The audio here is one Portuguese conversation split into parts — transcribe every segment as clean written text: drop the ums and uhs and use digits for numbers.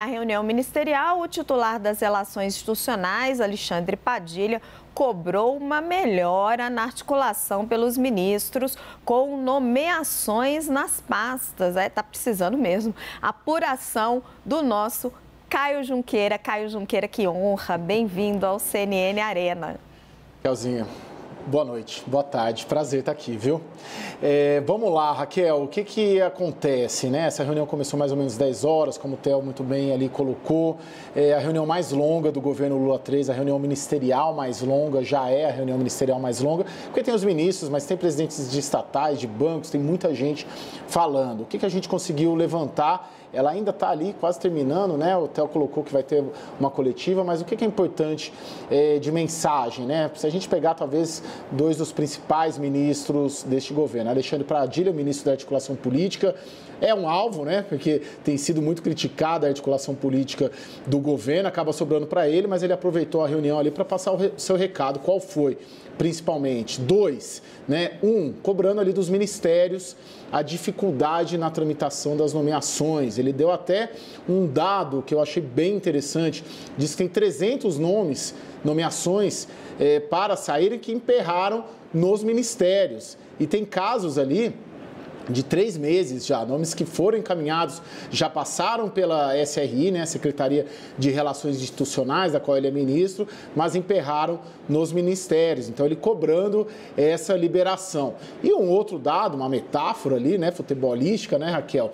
Na reunião ministerial, o titular das Relações Institucionais, Alexandre Padilha, cobrou uma melhora na articulação pelos ministros com nomeações nas pastas. Tá precisando mesmo. Apuração do nosso Caio Junqueira. Caio Junqueira, que honra. Bem-vindo ao CNN Arena. Raquelzinha, boa noite, boa tarde, prazer estar aqui, viu? Vamos lá, Raquel, o que acontece, né? Essa reunião começou mais ou menos 10 horas, como o Theo muito bem ali colocou, a reunião mais longa do governo Lula 3, a reunião ministerial mais longa, já é a reunião ministerial mais longa, porque tem os ministros, mas tem presidentes de estatais, de bancos, tem muita gente falando. O que a gente conseguiu levantar? Ela ainda está ali, quase terminando, né? O Theo colocou que vai ter uma coletiva, mas o que é importante de mensagem, né? Se a gente pegar, talvez, dois dos principais ministros deste governo, Alexandre Padilha, o ministro da Articulação Política, é um alvo, né? Porque tem sido muito criticada a articulação política do governo, acaba sobrando para ele, mas ele aproveitou a reunião ali para passar o seu recado. Qual foi, principalmente? 2, né? 1, cobrando ali dos ministérios a dificuldade na tramitação das nomeações. Ele deu até um dado que eu achei bem interessante, diz que tem 300 nomeações para saírem que emperraram nos ministérios. E tem casos ali de 3 meses já, nomes que foram encaminhados, já passaram pela SRI, né, Secretaria de Relações Institucionais, da qual ele é ministro, mas emperraram nos ministérios. Então, ele cobrando essa liberação. E um outro dado, uma metáfora ali, né, futebolística, né, Raquel,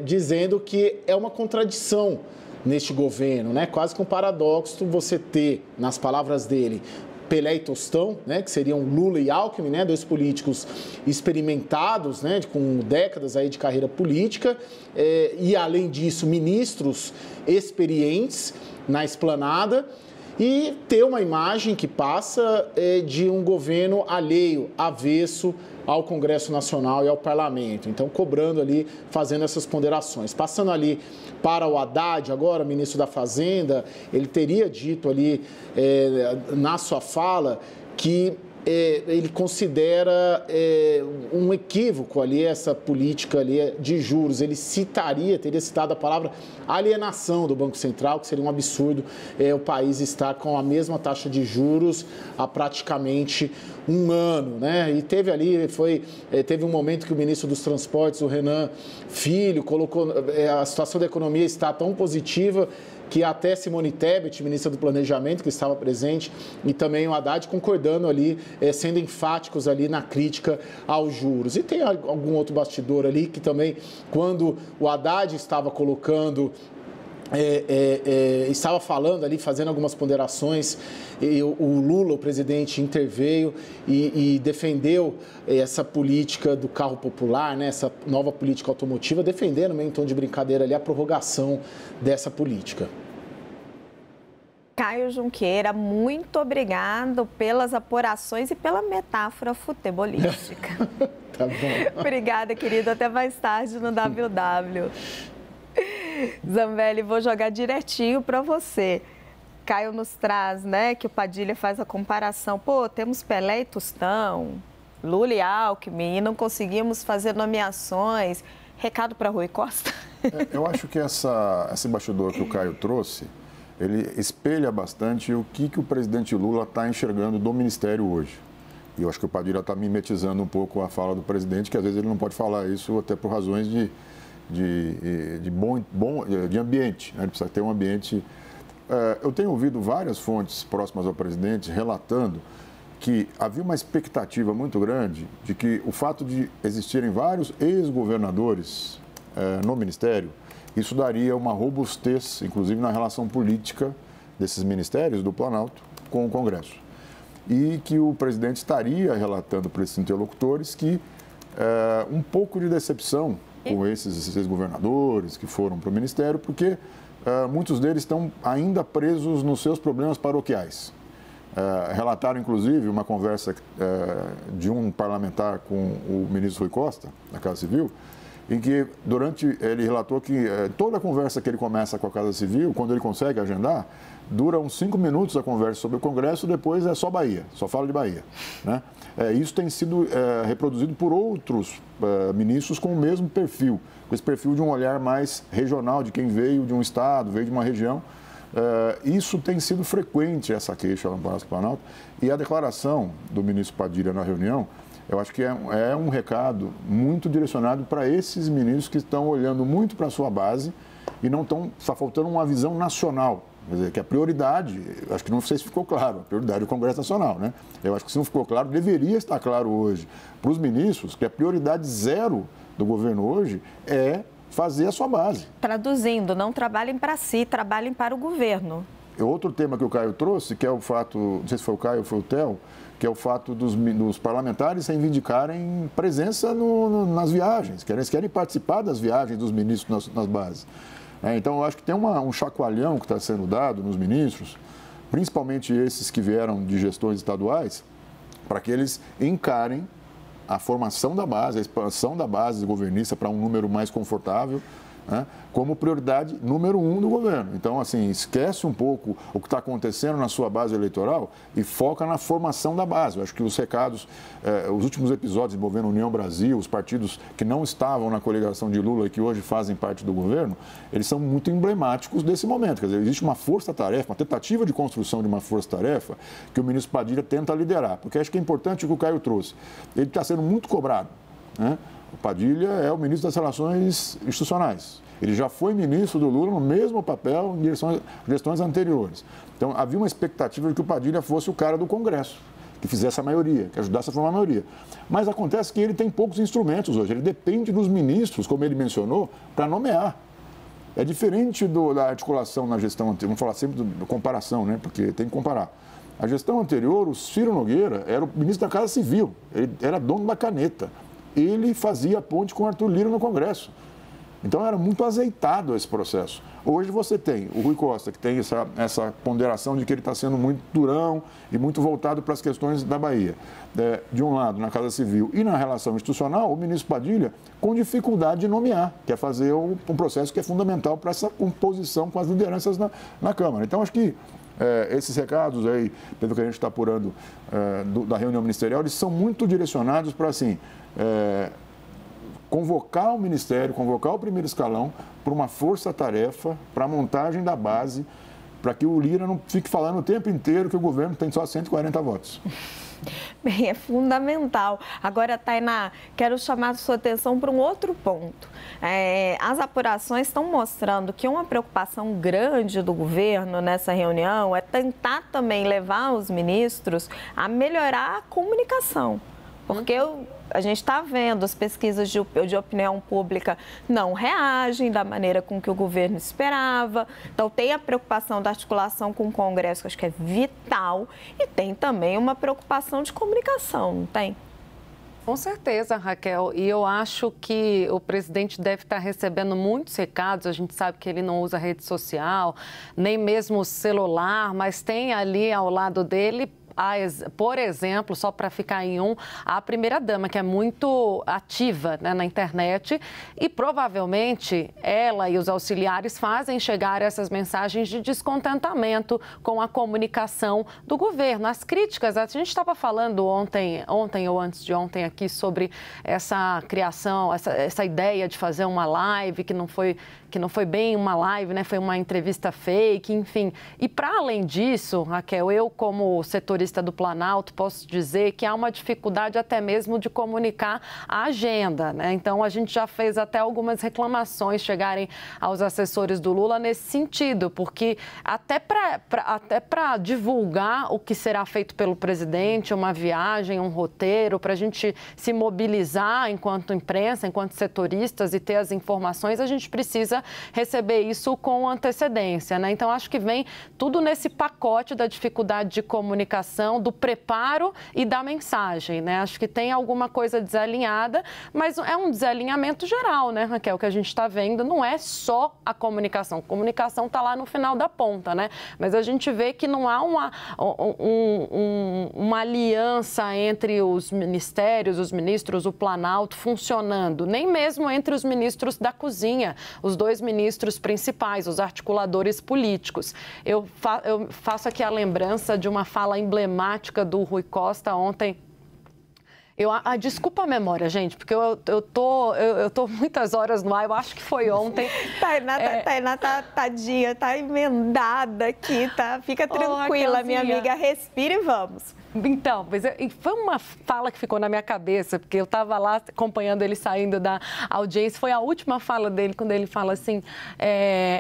dizendo que é uma contradição neste governo, né, quase que um paradoxo você ter, nas palavras dele, Pelé e Tostão, né, que seriam Lula e Alckmin, né, 2 políticos experimentados, né, com décadas aí de carreira política, e além disso, ministros experientes na esplanada, e ter uma imagem que passa de um governo alheio, avesso ao Congresso Nacional e ao Parlamento. Então, cobrando ali, fazendo essas ponderações. Passando ali para o Haddad, agora ministro da Fazenda, ele teria dito ali na sua fala que ele considera um equívoco ali essa política ali de juros. Ele teria citado a palavra alienação do Banco Central, que seria um absurdo o país estar com a mesma taxa de juros há praticamente um ano, né? E teve ali, teve um momento que o ministro dos Transportes, o Renan Filho, colocou a situação da economia está tão positiva que até Simone Tebet, ministra do Planejamento, que estava presente, e também o Haddad concordando ali, sendo enfáticos ali na crítica aos juros. E tem algum outro bastidor ali que também, quando o Haddad estava colocando, estava falando ali, fazendo algumas ponderações, e o Lula, o presidente, interveio e defendeu essa política do carro popular, né, essa nova política automotiva, defendendo, meio em tom de brincadeira ali, a prorrogação dessa política. Caio Junqueira, muito obrigado pelas apurações e pela metáfora futebolística. Tá bom. Obrigada, querido. Até mais tarde no WW. Zambelli, vou jogar direitinho para você. Caio nos traz, né, que o Padilha faz a comparação. Pô, temos Pelé e Tostão, Lula e Alckmin, e não conseguimos fazer nomeações. Recado para Rui Costa? Eu acho que esse bastidor que o Caio trouxe, ele espelha bastante o que o presidente Lula está enxergando do Ministério hoje. E eu acho que o Padilha está mimetizando um pouco a fala do presidente, que às vezes ele não pode falar isso até por razões de ambiente, né? Ele precisa ter um ambiente. Eu tenho ouvido várias fontes próximas ao presidente relatando que havia uma expectativa muito grande de que o fato de existirem vários ex-governadores no Ministério, isso daria uma robustez, inclusive na relação política desses ministérios do Planalto com o Congresso. E que o presidente estaria relatando para esses interlocutores que um pouco de decepção com esses ex-governadores que foram para o Ministério, porque muitos deles estão ainda presos nos seus problemas paroquiais. Relataram, inclusive, uma conversa de um parlamentar com o ministro Rui Costa, da Casa Civil, em que ele relatou que toda a conversa que ele começa com a Casa Civil, quando ele consegue agendar, dura uns 5 minutos a conversa sobre o Congresso, depois é só Bahia, só fala de Bahia, né? Isso tem sido reproduzido por outros ministros com o mesmo perfil, com esse perfil de um olhar mais regional, de quem veio de um estado, veio de uma região. Isso tem sido frequente, essa queixa no Palácio do Planalto, e a declaração do ministro Padilha na reunião, eu acho que é um recado muito direcionado para esses ministros que estão olhando muito para a sua base e não estão, está faltando uma visão nacional. Quer dizer, que a prioridade, acho que não sei se ficou claro, a prioridade é o Congresso Nacional, né? Eu acho que se não ficou claro, deveria estar claro hoje para os ministros que a prioridade zero do governo hoje é fazer a sua base. Traduzindo, não trabalhem para si, trabalhem para o governo. Outro tema que o Caio trouxe, que é o fato, não sei se foi o Caio ou foi o Theo, que é o fato dos parlamentares reivindicarem presença nas viagens, querem participar das viagens dos ministros nas bases. Então, eu acho que tem um chacoalhão que está sendo dado nos ministros, principalmente esses que vieram de gestões estaduais, para que eles encarem a formação da base, a expansão da base governista para um número mais confortável, né, como prioridade número 1 do governo. Então, assim, esquece um pouco o que está acontecendo na sua base eleitoral e foca na formação da base. Eu acho que os recados, os últimos episódios envolvendo União Brasil, os partidos que não estavam na coligação de Lula e que hoje fazem parte do governo, eles são muito emblemáticos desse momento. Quer dizer, existe uma força-tarefa, uma tentativa de construção de uma força-tarefa que o ministro Padilha tenta liderar. Porque acho que é importante o que o Caio trouxe. Ele está sendo muito cobrado, né? O Padilha é o ministro das Relações Institucionais. Ele já foi ministro do Lula no mesmo papel em gestões anteriores. Então, havia uma expectativa de que o Padilha fosse o cara do Congresso, que fizesse a maioria, que ajudasse a formar a maioria. Mas acontece que ele tem poucos instrumentos hoje. Ele depende dos ministros, como ele mencionou, para nomear. É diferente da articulação na gestão anterior. Vamos falar sempre da comparação, né? Porque tem que comparar. A gestão anterior, o Ciro Nogueira era o ministro da Casa Civil. Ele era dono da caneta. Ele fazia a ponte com o Arthur Lira no Congresso. Então, era muito azeitado esse processo. Hoje você tem o Rui Costa, que tem essa ponderação de que ele está sendo muito durão e muito voltado para as questões da Bahia. De um lado, na Casa Civil e na relação institucional, o ministro Padilha com dificuldade de nomear, que é fazer um processo que é fundamental para essa composição com as lideranças na Câmara. Então, acho que esses recados aí, pelo que a gente está apurando da reunião ministerial, eles são muito direcionados para, assim, convocar o Ministério, convocar o primeiro escalão para uma força-tarefa, para a montagem da base, para que o Lira não fique falando o tempo inteiro que o governo tem só 140 votos. Bem, é fundamental. Agora, Tainá, quero chamar a sua atenção para um outro ponto. As apurações estão mostrando que uma preocupação grande do governo nessa reunião é tentar também levar os ministros a melhorar a comunicação. Porque a gente está vendo, as pesquisas de opinião pública não reagem da maneira com que o governo esperava. Então, tem a preocupação da articulação com o Congresso, que acho que é vital, e tem também uma preocupação de comunicação, não tem? Com certeza, Raquel. E eu acho que o presidente deve estar recebendo muitos recados. A gente sabe que ele não usa rede social, nem mesmo celular, mas tem ali ao lado dele, por exemplo, só para ficar em a primeira-dama, que é muito ativa, né, na internet, e provavelmente ela e os auxiliares fazem chegar essas mensagens de descontentamento com a comunicação do governo. As críticas, a gente estava falando ontem ou antes de ontem aqui sobre essa criação, essa ideia de fazer uma live que não foi bem uma live, né? Foi uma entrevista fake, enfim. E para além disso, Raquel, eu como setorista do Planalto posso dizer que há uma dificuldade até mesmo de comunicar a agenda, né? Então a gente já fez até algumas reclamações chegarem aos assessores do Lula nesse sentido, porque até para divulgar o que será feito pelo presidente, uma viagem, um roteiro, para a gente se mobilizar enquanto imprensa, enquanto setoristas e ter as informações, a gente precisa receber isso com antecedência, né? Então, acho que vem tudo nesse pacote da dificuldade de comunicação comunicação, do preparo e da mensagem, né? Acho que tem alguma coisa desalinhada, mas é um desalinhamento geral, né, Raquel, que a gente está vendo, não é só a comunicação. A comunicação está lá no final da ponta, né? Mas a gente vê que não há uma aliança entre os ministérios, os ministros, o Planalto funcionando, nem mesmo entre os ministros da cozinha, os dois ministros principais, os articuladores políticos. Eu faço aqui a lembrança de uma fala emblemática do Rui Costa ontem. Desculpa a memória, gente, porque eu tô muitas horas no ar, eu acho que foi ontem. Tainá tá tadinha, tá emendada aqui, tá? Fica tranquila, minha amiga, respira e vamos. Então, foi uma fala que ficou na minha cabeça, porque eu estava lá acompanhando ele saindo da audiência, foi a última fala dele, quando ele fala assim,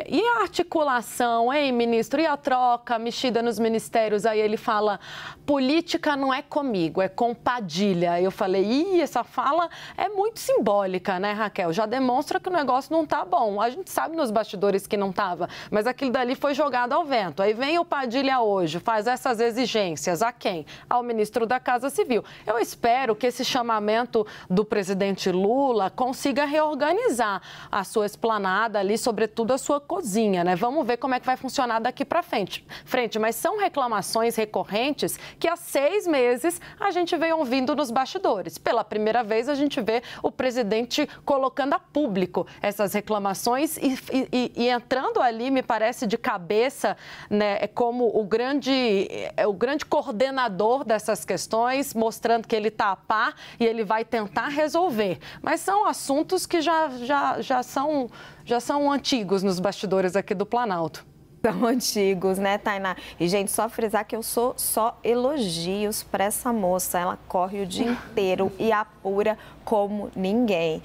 e a articulação, hein, ministro, e a troca, mexida nos ministérios? Aí ele fala, política não é comigo, é com Padilha. Eu falei, essa fala é muito simbólica, né, Raquel? Já demonstra que o negócio não tá bom. A gente sabe nos bastidores que não tava, mas aquilo dali foi jogado ao vento. Aí vem o Padilha hoje, faz essas exigências. A quem? Ao ministro da Casa Civil. Eu espero que esse chamamento do presidente Lula consiga reorganizar a sua esplanada ali, sobretudo a sua cozinha, né? Vamos ver como é que vai funcionar daqui para frente. Mas são reclamações recorrentes que há 6 meses a gente vem ouvindo nos bastidores. Pela primeira vez a gente vê o presidente colocando a público essas reclamações e entrando ali, me parece, de cabeça, né, como o grande coordenador dessas questões, mostrando que ele está a par e ele vai tentar resolver. Mas são assuntos que já são antigos nos bastidores aqui do Planalto. São antigos, né, Tainá? E, gente, só frisar que eu sou só elogios para essa moça. Ela corre o dia inteiro e apura como ninguém.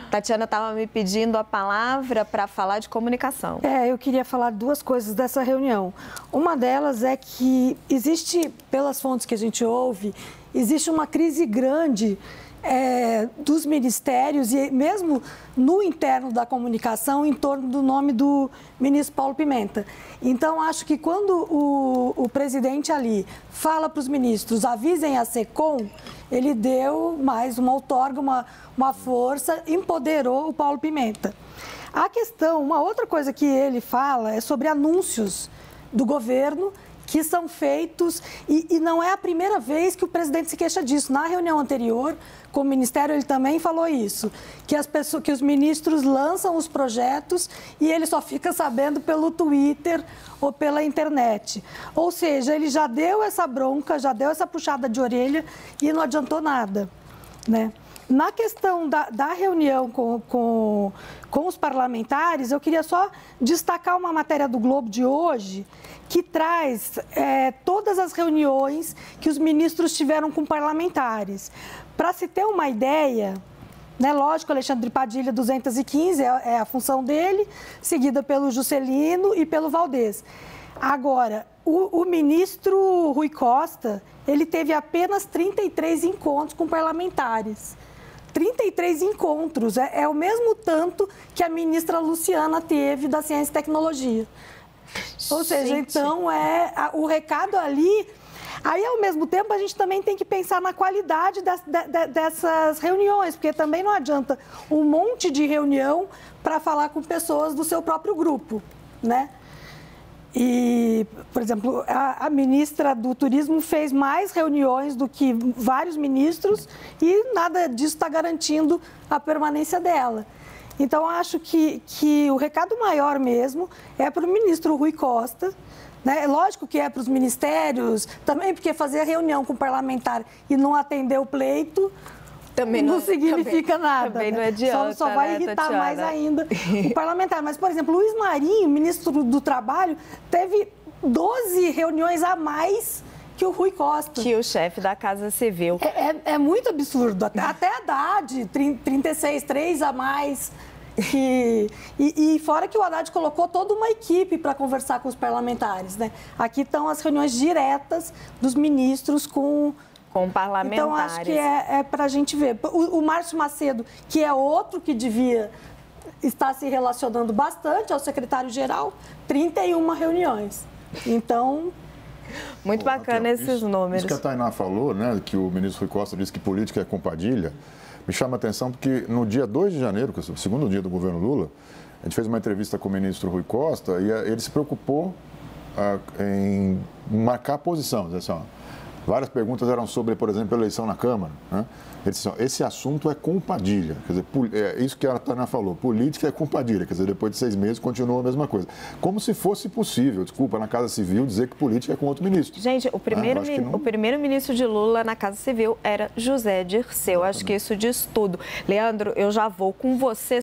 Tatiana estava me pedindo a palavra para falar de comunicação. Eu queria falar 2 coisas dessa reunião. Uma delas é que existe, pelas fontes que a gente ouve, existe uma crise grande dos ministérios e mesmo no interno da comunicação em torno do nome do ministro Paulo Pimenta. Então, acho que quando o presidente ali fala para os ministros, avisem a SECOM, ele deu mais uma outorga, uma força, empoderou o Paulo Pimenta. A questão, uma outra coisa que ele fala é sobre anúncios do governo que são feitos, e não é a primeira vez que o presidente se queixa disso. Na reunião anterior, com o Ministério, ele também falou isso, que os ministros lançam os projetos e ele só fica sabendo pelo Twitter ou pela internet. Ou seja, ele já deu essa bronca, já deu essa puxada de orelha e não adiantou nada, né? Na questão da reunião com os parlamentares, eu queria só destacar uma matéria do Globo de hoje que traz todas as reuniões que os ministros tiveram com parlamentares. Para se ter uma ideia, né, lógico, Alexandre Padilha, 215 é a função dele, seguida pelo Juscelino e pelo Valdez. Agora, o ministro Rui Costa, ele teve apenas 33 encontros com parlamentares. 33 encontros, é o mesmo tanto que a ministra Luciana teve da Ciência e Tecnologia. Ou seja, gente, então o recado ali. Aí, ao mesmo tempo, a gente também tem que pensar na qualidade dessas reuniões, porque também não adianta um monte de reunião para falar com pessoas do seu próprio grupo, né? E, por exemplo, a ministra do Turismo fez mais reuniões do que vários ministros e nada disso está garantindo a permanência dela. Então, acho que o recado maior mesmo é para o ministro Rui Costa, né? Lógico que é para os ministérios, também porque fazer reunião com o parlamentar e não atender o pleito também não significa nada. Também não adianta, só vai irritar Tatiana mais ainda o parlamentar. Mas, por exemplo, Luiz Marinho, ministro do Trabalho, teve 12 reuniões a mais que o Rui Costa. Que o chefe da Casa Civil. É muito absurdo. Até a Haddad, 36, 3 a mais. E fora que o Haddad colocou toda uma equipe para conversar com os parlamentares, né? Aqui estão as reuniões diretas dos ministros com parlamentares. Então, acho que é para a gente ver. O Márcio Macedo, que é outro que devia estar se relacionando bastante ao secretário-geral, 31 reuniões. Então, Muito bacana esses números. Isso que a Tainá falou, né, que o ministro Rui Costa disse que política é compadilha, me chama a atenção porque no dia 2 de janeiro, que é o segundo dia do governo Lula, a gente fez uma entrevista com o ministro Rui Costa e ele se preocupou em marcar a posição. Assim, ó, várias perguntas eram sobre, por exemplo, a eleição na Câmara, né? Ele disse, esse assunto é compadilha. Quer dizer, é isso que a Tainá falou, política é compadilha. Quer dizer, depois de 6 meses continua a mesma coisa. Como se fosse possível, desculpa, na Casa Civil dizer que política é com outro ministro. Gente, o primeiro ministro de Lula na Casa Civil era José Dirceu. Acho que isso diz tudo. Leandro, eu já vou com você.